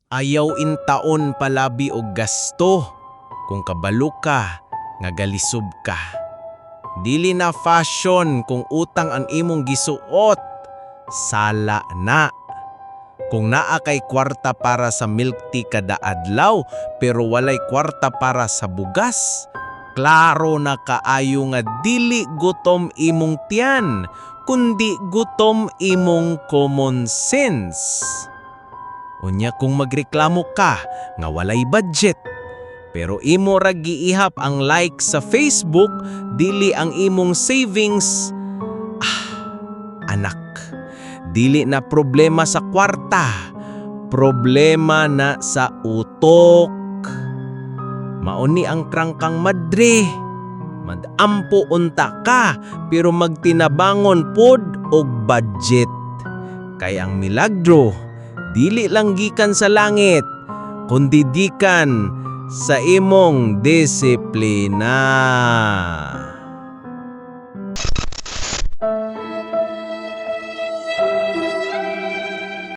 Ayaw in taon palabi og gasto kung kabalo ka nga galisod ka. Dili na fashion kung utang ang imong gisuot, sala na. Kung naa kay kwarta para sa milk tea kada adlaw pero walay kwarta para sa bugas, klaro na kaayo nga dili gutom imong tiyan, kundi gutom imong common sense. Unya kung magreklamo ka nga walay budget, pero imo ra giihap ang like sa Facebook, dili ang imong savings. Anak, dili na problema sa kwarta, problema na sa utok. Mauni ang krangkang madre. Madampo unta ka, pero magtinabangon pod og budget. Kay ang milagro, dili lang gikan sa langit, kundi gikan sa imong disiplina.